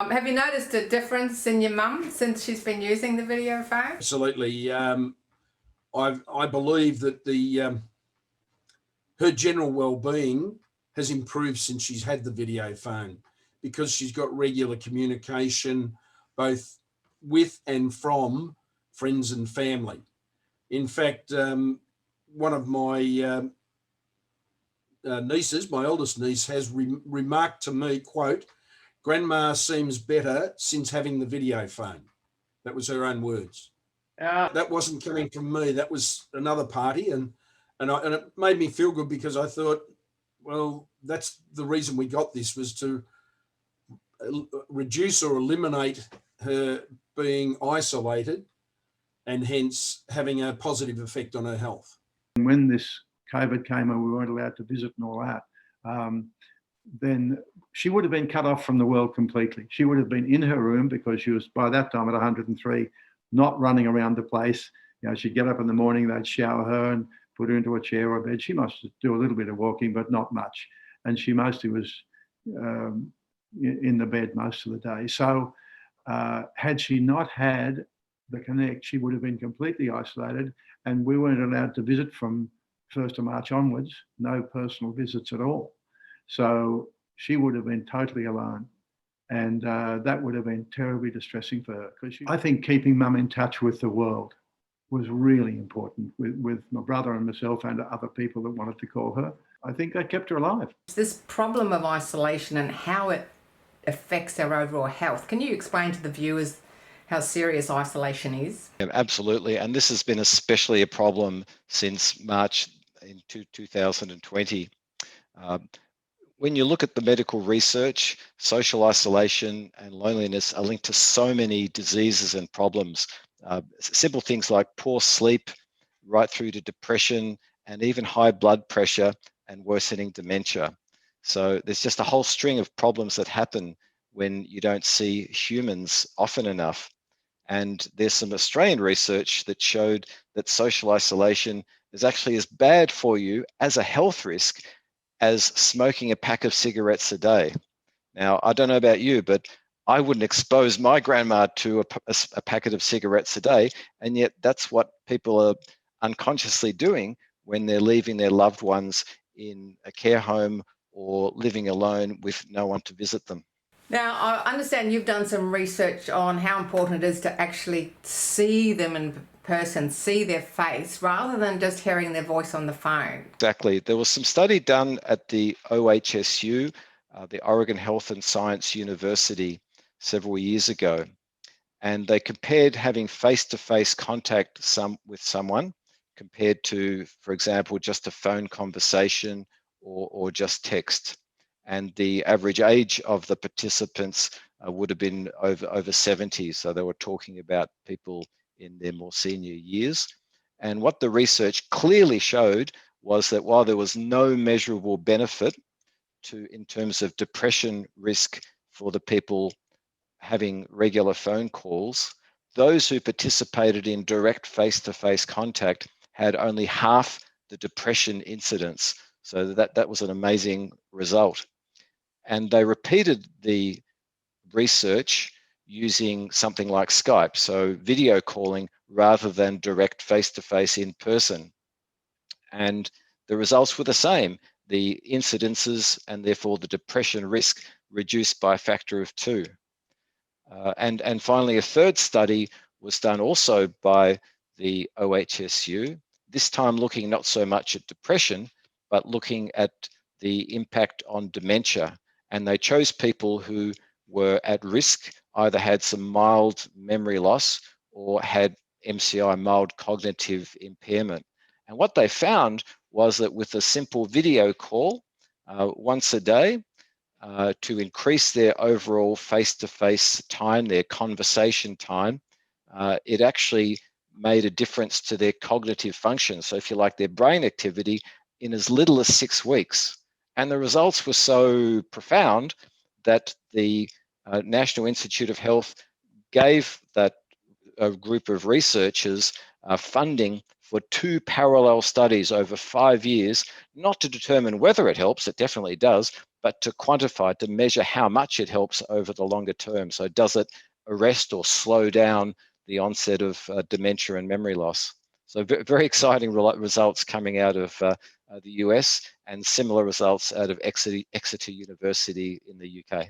Have you noticed a difference in your mum since she's been using the video phone? Absolutely. I believe that her general well-being has improved since she's had the video phone, because she's got regular communication both with and from friends and family. In fact, one of my nieces, my eldest niece, has remarked to me, quote, "Grandma seems better since having the video phone." That was her own words. That wasn't coming from me. That was another party, and it made me feel good, because I thought, well, that's the reason we got this, was to reduce or eliminate her being isolated, and hence having a positive effect on her health. When this COVID came and we weren't allowed to visit and all that, then she would have been cut off from the world completely. She would have been in her room, because she was by that time at 103, not running around the place. You know, she'd get up in the morning, they'd shower her and put her into a chair or a bed. She must do a little bit of walking, but not much. And she mostly was in the bed most of the day. So had she not had the Konnekt, she would have been completely isolated, and we weren't allowed to visit from 1st of March onwards, no personal visits at all. So she would have been totally alone, and that would have been terribly distressing for her. Because I think keeping mum in touch with the world was really important with my brother and myself and other people that wanted to call her. I think that kept her alive. This problem of isolation and how it affects our overall health, can you explain to the viewers how serious isolation is? Yeah, absolutely, and this has been especially a problem since March in 2020. When you look at the medical research, social isolation and loneliness are linked to so many diseases and problems. Simple things like poor sleep, right through to depression, and even high blood pressure and worsening dementia. So there's just a whole string of problems that happen when you don't see humans often enough. And there's some Australian research that showed that social isolation is actually as bad for you as a health risk as smoking a pack of cigarettes a day. Now, I don't know about you, but I wouldn't expose my grandma to a packet of cigarettes a day, and yet that's what people are unconsciously doing when they're leaving their loved ones in a care home or living alone with no one to visit them. Now, I understand you've done some research on how important it is to actually see them in person, see their face, rather than just hearing their voice on the phone. Exactly. There was some study done at the OHSU, the Oregon Health and Science University, several years ago, and they compared having face-to-face contact with someone compared to, for example, just a phone conversation or just text. And the average age of the participants would have been over 70. So they were talking about people in their more senior years. And what the research clearly showed was that while there was no measurable benefit in terms of depression risk for the people having regular phone calls, those who participated in direct face-to-face contact had only half the depression incidence. So that was an amazing result. And they repeated the research using something like Skype, so video calling rather than direct face-to-face in person. And the results were the same. The incidences and therefore the depression risk reduced by a factor of 2. And finally, a third study was done also by the OHSU, this time looking not so much at depression, but looking at the impact on dementia. And they chose people who were at risk, either had some mild memory loss or had MCI, mild cognitive impairment. And what they found was that with a simple video call once a day to increase their overall face-to-face time, their conversation time, it actually made a difference to their cognitive function. So if you like, their brain activity in as little as 6 weeks. And the results were so profound that the National Institute of Health gave that group of researchers funding for 2 parallel studies over 5 years, not to determine whether it helps, it definitely does, but to quantify, to measure how much it helps over the longer term. So does it arrest or slow down the onset of dementia and memory loss? So very exciting results coming out of the US, and similar results out of Exeter University in the UK.